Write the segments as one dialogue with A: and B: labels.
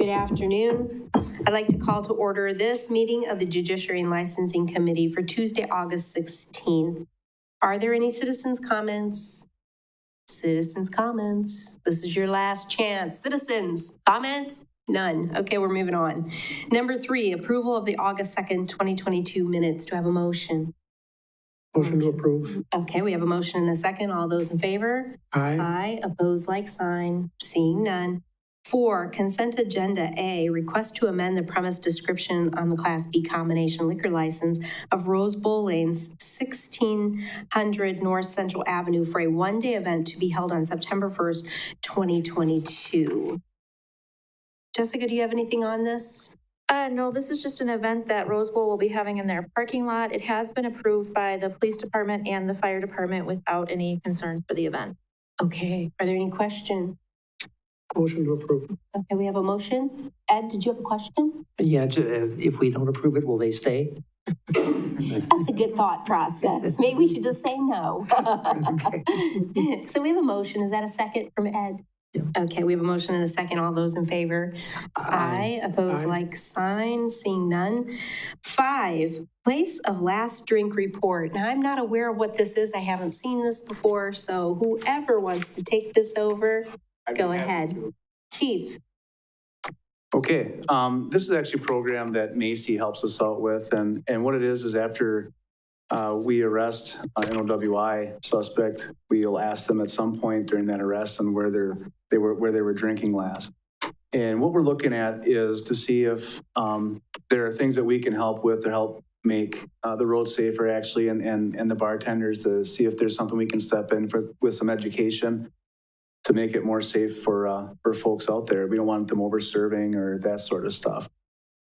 A: Good afternoon. I'd like to call to order this meeting of the Judiciary and Licensing Committee for Tuesday, August 16th. Are there any citizens' comments? Citizens' comments. This is your last chance. Citizens' comments? None. Okay, we're moving on. Number 3, approval of the August 2nd, 2022 minutes. Do I have a motion?
B: Motion to approve.
A: Okay, we have a motion and a second. All those in favor?
B: Aye.
A: Aye. Opposed, like sign. Seeing none. 4, consent agenda A, request to amend the premise description on the Class B combination liquor license of Rose Bowl Lanes, 1600 North Central Avenue for a one-day event to be held on September 1st, 2022. Jessica, do you have anything on this?
C: No, this is just an event that Rose Bowl will be having in their parking lot. It has been approved by the police department and the fire department without any concerns for the event.
A: Okay, are there any questions?
B: Motion to approve.
A: Okay, we have a motion. Ed, did you have a question?
D: Yeah, if we don't approve it, will they stay?
A: That's a good thought process. Maybe we should just say no.
D: Okay.
A: So we have a motion. Is that a second from Ed?
D: Yeah.
A: Okay, we have a motion and a second. All those in favor? Aye. Opposed,
B: Aye.
A: like sign. Seeing none. 5, place of last drink report. Now, I'm not aware of what this is. I haven't seen this before, so whoever wants to take this over, go ahead. Chief.
E: Okay, this is actually a program that Macy helps us out with, and what it is after we arrest an NOWI suspect, we'll ask them at some point during that arrest on where they were drinking last. And what we're looking at is to see if there are things that we can help with to help make the road safer, actually, and the bartenders, to see if there's something we can step in with some education to make it more safe for folks out there. We don't want them over serving or that sort of stuff.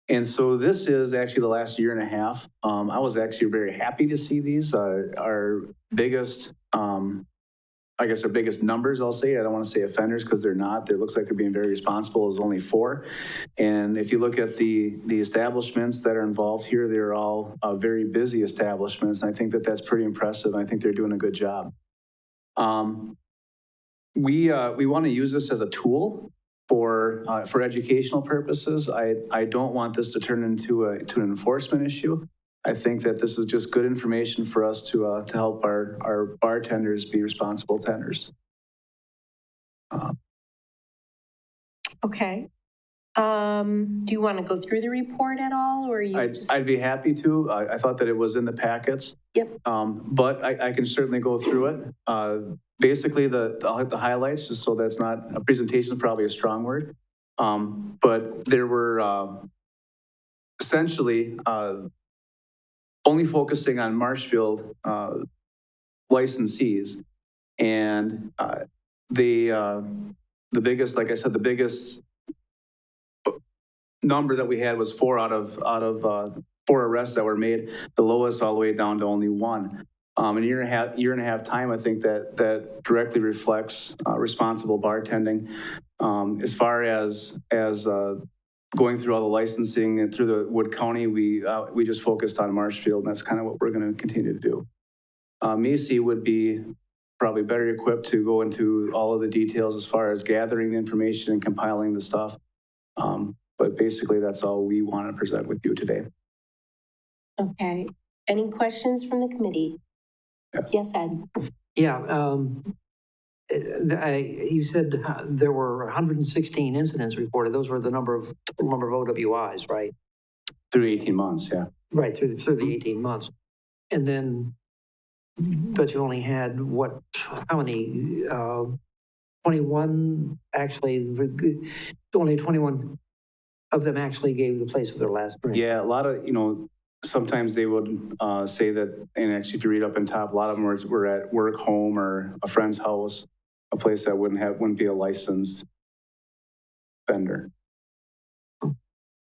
E: And so this is actually the last year and a half. I was actually very happy to see these. Our biggest, I guess our biggest numbers, I'll say, I don't want to say offenders because they're not. It looks like they're being very responsible, is only 4. And if you look at the establishments that are involved here, they're all very busy establishments. And I think that that's pretty impressive. I think they're doing a good job. We want to use this as a tool for educational purposes. I don't want this to turn into an enforcement issue. I think that this is just good information for us to help our bartenders be responsible tenders.
A: Okay. Do you want to go through the report at all, or you
E: I'd be happy to. I thought that it was in the packets.
A: Yep.
E: But I can certainly go through it. Basically, I'll hit the highlights, just so that's not, a presentation is probably a strong word. But there were essentially only focusing on Marshfield licensees. And the biggest, like I said, the biggest number that we had was 4 out of 4 arrests that were made, the lowest all the way down to only 1. In a year and a half time, I think that directly reflects responsible bartending. As far as going through all the licensing and through the Wood County, we just focused on Marshfield, and that's kind of what we're going to continue to do. Macy would be probably better equipped to go into all of the details as far as gathering the information and compiling the stuff. But basically, that's all we want to present with you today.
A: Okay. Any questions from the committee? Yes, Ed.
D: Yeah, you said there were 116 incidents reported. Those were the total number of OWIs, right?
E: Through 18 months, yeah.
D: Right, through the 18 months. And then, but you only had how many? 21 actually, only 21 of them actually gave the place of their last drink.
E: Yeah, a lot of, sometimes they would say that, and actually if you read up on top, a lot of them were at work, home, or a friend's house, a place that wouldn't be a licensed vendor.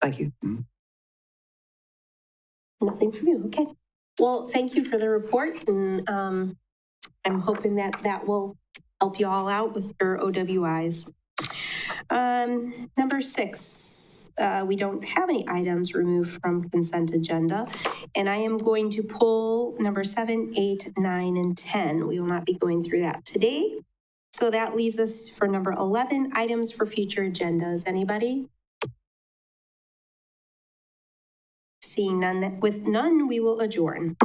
D: Thank you.
E: Mm-hmm.
A: Nothing from you. Okay. Well, thank you for the report, and I'm hoping that will help you all out with your OWIs. Number 6, we don't have any items removed from consent agenda, and I am going to pull number 7, 8, 9, and 10. We will not be going through that today. So that leaves us for number 11, items for future agendas. Anybody? Seeing none, with none, we will adjourn.